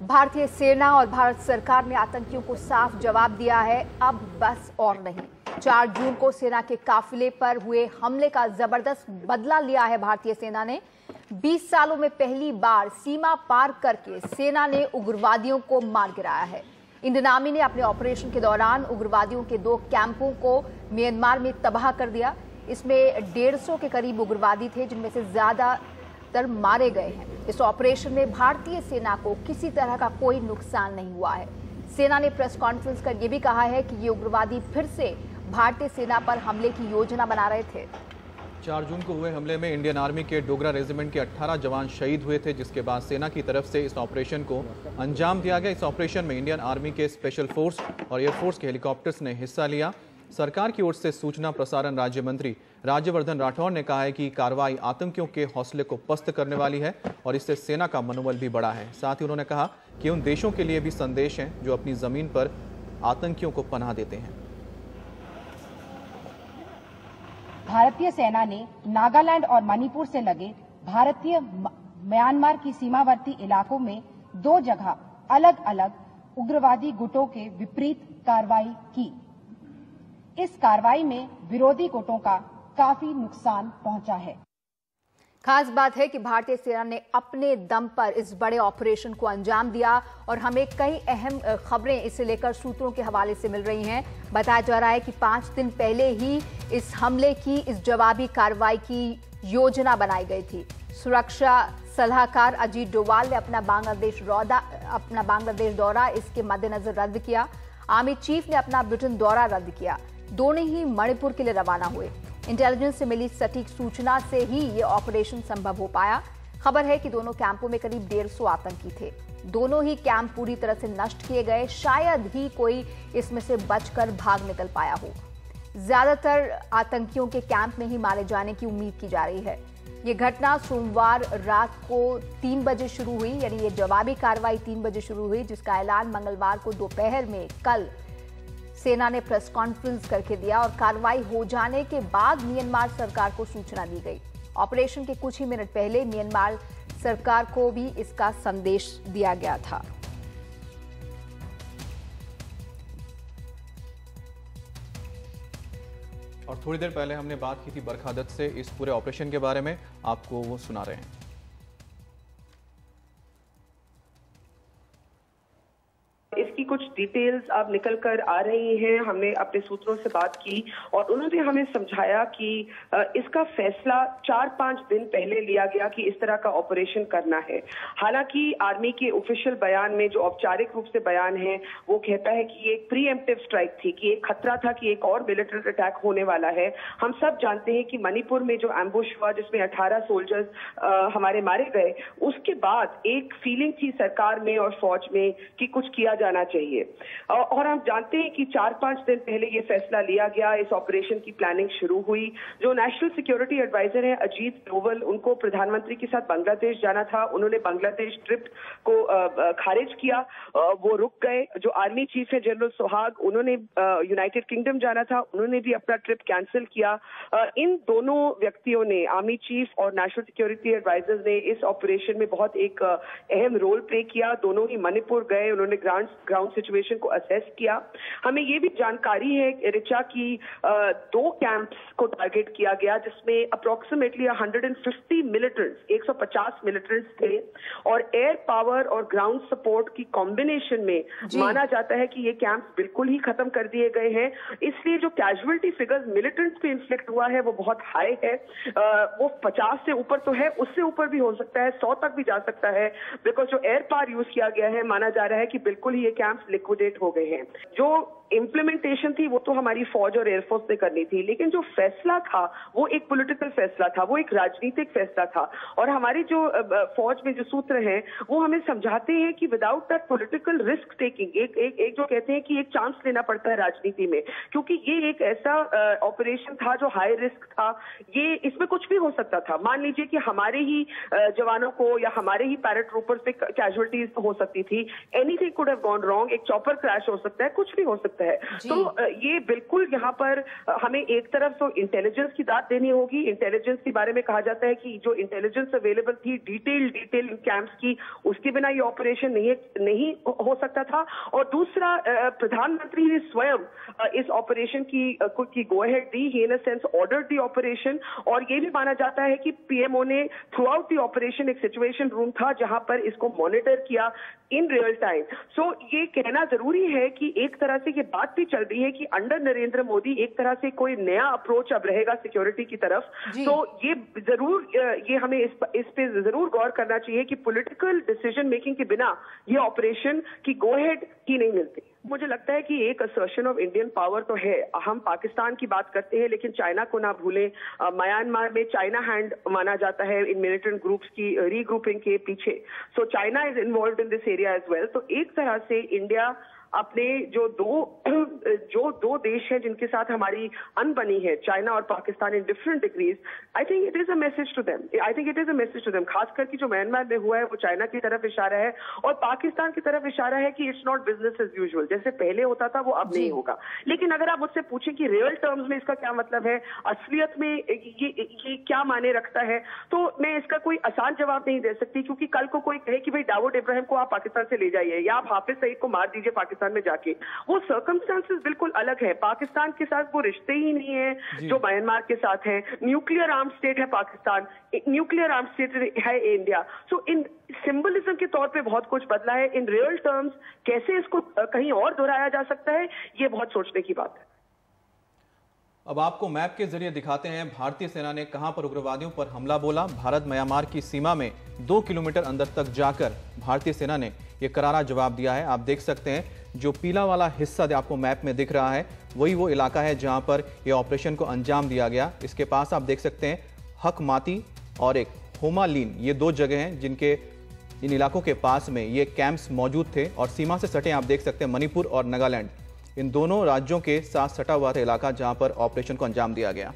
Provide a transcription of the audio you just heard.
भारतीय सेना और भारत सरकार ने आतंकियों को साफ जवाब दिया है, अब बस और नहीं। 4 जून को सेना के काफिले पर हुए हमले का जबरदस्त बदला लिया है भारतीय सेना ने। 20 सालों में पहली बार सीमा पार करके सेना ने उग्रवादियों को मार गिराया है। इंडियन आर्मी ने अपने ऑपरेशन के दौरान उग्रवादियों के 2 कैंपों को म्यांमार में तबाह कर दिया। इसमें 150 के करीब उग्रवादी थे, जिनमें से ज्यादातर मारे गए हैं। इस ऑपरेशन में भारतीय सेना को किसी तरह का कोई नुकसान नहीं हुआ है। सेना ने प्रेस कॉन्फ्रेंस कर यह भी कहा है कि ये उग्रवादी फिर से भारतीय सेना पर हमले की योजना बना रहे थे। 4 जून को हुए हमले में इंडियन आर्मी के डोगरा रेजिमेंट के 18 जवान शहीद हुए थे, जिसके बाद सेना की तरफ से इस ऑपरेशन को अंजाम दिया गया। इस ऑपरेशन में इंडियन आर्मी के स्पेशल फोर्स और एयरफोर्स के हेलीकॉप्टर्स ने हिस्सा लिया। सरकार की ओर से सूचना प्रसारण राज्य मंत्री राज्यवर्धन राठौड़ ने कहा है कि कार्रवाई आतंकियों के हौसले को पस्त करने वाली है और इससे सेना का मनोबल भी बढ़ा है। साथ ही उन्होंने कहा कि उन देशों के लिए भी संदेश हैं जो अपनी जमीन पर आतंकियों को पनाह देते हैं। भारतीय सेना ने नागालैंड और मणिपुर से लगे भारतीय म्यांमार की सीमावर्ती इलाकों में 2 जगह अलग अलग उग्रवादी गुटों के विपरीत कार्रवाई की। इस कार्रवाई में विरोधी गुटों का काफी नुकसान पहुंचा है। खास बात है कि भारतीय सेना ने अपने दम पर इस बड़े ऑपरेशन को अंजाम दिया और हमें कई अहम खबरें इसे लेकर सूत्रों के हवाले से मिल रही हैं। बताया जा रहा है कि 5 दिन पहले ही इस हमले की, इस जवाबी कार्रवाई की योजना बनाई गई थी। सुरक्षा सलाहकार अजीत डोवाल ने अपना बांग्लादेश दौरा इसके मद्देनजर रद्द किया। आर्मी चीफ ने अपना ब्रिटेन दौरा रद्द किया। दोनों ही मणिपुर के लिए रवाना हुए। इंटेलिजेंस से मिली सटीक सूचना से ही ये ऑपरेशन संभव हो पाया। खबर है कि दोनों कैंपों में करीब 150 आतंकी थे। दोनों ही कैंप पूरी तरह से नष्ट किए गए। शायद ही कोई इसमें से बचकर भाग निकल पाया हो। ज्यादातर आतंकियों के कैंप में ही मारे जाने की उम्मीद की जा रही है। ये घटना सोमवार रात को 3 बजे शुरू हुई, यानी ये जवाबी कार्रवाई 3 बजे शुरू हुई, जिसका ऐलान मंगलवार को दोपहर में कल सेना ने प्रेस कॉन्फ्रेंस करके दिया और कार्रवाई हो जाने के बाद म्यांमार सरकार को सूचना दी गई। ऑपरेशन के कुछ ही मिनट पहले म्यांमार सरकार को भी इसका संदेश दिया गया था। और थोड़ी देर पहले हमने बात की थी बरखा दत्त से इस पूरे ऑपरेशन के बारे में, आपको वो सुना रहे हैं। इसकी कुछ डिटेल्स अब निकल कर आ रही हैं। हमने अपने सूत्रों से बात की और उन्होंने हमें समझाया कि इसका फैसला 4-5 दिन पहले लिया गया कि इस तरह का ऑपरेशन करना है। हालांकि आर्मी के ऑफिशियल बयान में, जो औपचारिक रूप से बयान है, वो कहता है कि ये एक प्रीएम्प्टिव स्ट्राइक थी, कि एक खतरा था कि एक और मिलिट्री अटैक होने वाला है। हम सब जानते हैं कि मणिपुर में जो एम्बुश हुआ, जिसमें 18 सोल्जर्स हमारे मारे गए, उसके बाद एक फीलिंग थी सरकार में और फौज में कि कुछ किया जाना चाहिए। और हम जानते हैं कि 4-5 दिन पहले ये फैसला लिया गया। इस ऑपरेशन की प्लानिंग शुरू हुई। जो नेशनल सिक्योरिटी एडवाइजर है अजीत डोवल, उनको प्रधानमंत्री के साथ बांग्लादेश जाना था। उन्होंने बांग्लादेश ट्रिप को खारिज किया, वो रुक गए। जो आर्मी चीफ है जनरल सुहाग, उन्होंने यूनाइटेड किंगडम जाना था, उन्होंने भी अपना ट्रिप कैंसिल किया। इन दोनों व्यक्तियों ने, आर्मी चीफ और नेशनल सिक्योरिटी एडवाइजर ने, इस ऑपरेशन में बहुत एक अहम रोल प्ले किया। दोनों ही मणिपुर गए, उन्होंने ग्राउंड सिचुएशन को असेस किया। हमें ये भी जानकारी है ऋचा की 2 कैंप्स को टारगेट किया गया, जिसमें अप्रोक्सीमेटली 150 मिलिटेंट्स, 150 मिलिटेंट्स थे और एयर पावर और ग्राउंड सपोर्ट की कॉम्बिनेशन में माना जाता है कि ये कैंप्स बिल्कुल ही खत्म कर दिए गए हैं। इसलिए जो कैजुअलिटी फिगर्स मिलिटेंट्स पे इन्फ्लिक्ट हुआ है वो बहुत हाई है। वो 50 से ऊपर तो है, उससे ऊपर भी हो सकता है, 100 तक भी जा सकता है, बिकॉज जो एयर पावर यूज किया गया है, माना जा रहा है कि बिल्कुल ही ये कैंप्स लिक्विडेट हो गए हैं। जो इम्प्लीमेंटेशन थी वो तो हमारी फौज और एयरफोर्स ने करनी थी, लेकिन जो फैसला था वो एक पॉलिटिकल फैसला था, वो एक राजनीतिक फैसला था। और हमारी जो फौज में जो सूत्र हैं वो हमें समझाते हैं कि without that political risk taking, एक जो कहते हैं कि एक चांस लेना पड़ता है राजनीति में, क्योंकि ये एक ऐसा ऑपरेशन था जो हाई रिस्क था। ये इसमें कुछ भी हो सकता था। मान लीजिए कि हमारे ही जवानों को या हमारे ही पैराट्रूपर्स पे कैजुअलिटीज हो सकती थी। Anything could have gone wrong. Wrong, एक चॉपर क्रैश हो सकता है, कुछ भी हो सकता है। तो ये बिल्कुल यहाँ पर हमें एक तरफ तो इंटेलिजेंस की दाद देनी होगी। इंटेलिजेंस के बारे में कहा जाता है कि जो इंटेलिजेंस अवेलेबल थी डिटेल इन कैंप्स की, उसके बिना ये ऑपरेशन नहीं हो सकता था। और दूसरा, प्रधानमंत्री ने स्वयं इस ऑपरेशन की go ahead the, he in a sense ordered the operation. और ये भी माना जाता है कि पीएमओ ने थ्रू आउट दी ऑपरेशन एक सिचुएशन रूम था जहां पर इसको मॉनिटर किया इन रियल टाइम। सो ये कहना जरूरी है कि एक तरह से ये बात भी चल रही है कि अंडर नरेंद्र मोदी एक तरह से कोई नया अप्रोच अब रहेगा सिक्योरिटी की तरफ। तो ये जरूर, ये हमें इस पे जरूर गौर करना चाहिए कि पॉलिटिकल डिसीजन मेकिंग के बिना ये ऑपरेशन की गो अहेड ही नहीं मिलती। मुझे लगता है कि एक असर्शन ऑफ इंडियन पावर तो है। हम पाकिस्तान की बात करते हैं लेकिन चाइना को ना भूलें। म्यांमार में चाइना हैंड माना जाता है इन मिलिटेंट ग्रुप्स की रीग्रुपिंग के पीछे। So China is involve in this area as well. तो एक तरह से इंडिया अपने जो दो देश हैं जिनके साथ हमारी अनबनी है, चाइना और Pakistan, in different degrees, I think it is a message to them. खासकर कि जो म्यांमार में हुआ है वो चाइना की तरफ इशारा है और पाकिस्तान की तरफ इशारा है कि it's not business as usual, जैसे पहले होता था वो अब नहीं होगा। लेकिन अगर आप मुझसे पूछें कि रियल टर्म्स में इसका क्या मतलब है, असलियत में ये क्या माने रखता है, तो मैं इसका कोई आसान जवाब नहीं दे सकती। क्योंकि कल को कोई कहे कि भाई दाऊद इब्राहिम को आप पाकिस्तान से ले जाइए या आप हाफिज सईद को मार दीजिए पाकिस्तान में जाके, वो सर्कमस्टांसेस बिल्कुल अलग है। पाकिस्तान के साथ वो रिश्ते ही नहीं है जो म्यांमार के साथ है। न्यूक्लियर आर्म स्टेट है पाकिस्तान, न्यूक्लियर आर्म स्टेट है इंडिया। सो इन सिंबलिज्म के तौर पे बहुत कुछ बदला है। इन रियल टर्म्स कैसे इसको कहीं और दोहराया जा सकता है, ये बहुत सोचने की बात है। अब आपको मैप के जरिए दिखाते हैं भारतीय सेना ने कहां पर उग्रवादियों पर हमला बोला। भारत म्यांमार की सीमा में 2 किलोमीटर अंदर तक जाकर भारतीय सेना ने यह करारा जवाब दिया है। आप देख सकते हैं जो पीला वाला हिस्सा आपको मैप में दिख रहा है वही वो इलाका है जहां पर यह ऑपरेशन को अंजाम दिया गया। इसके पास आप देख सकते हैं हक माती और एक होमालीन, ये 2 जगह हैं जिनके इन इलाकों के पास में ये कैंप्स मौजूद थे। और सीमा से सटे आप देख सकते हैं मणिपुर और नागालैंड, इन दोनों राज्यों के साथ सटा हुआ था इलाका जहां पर ऑपरेशन को अंजाम दिया गया।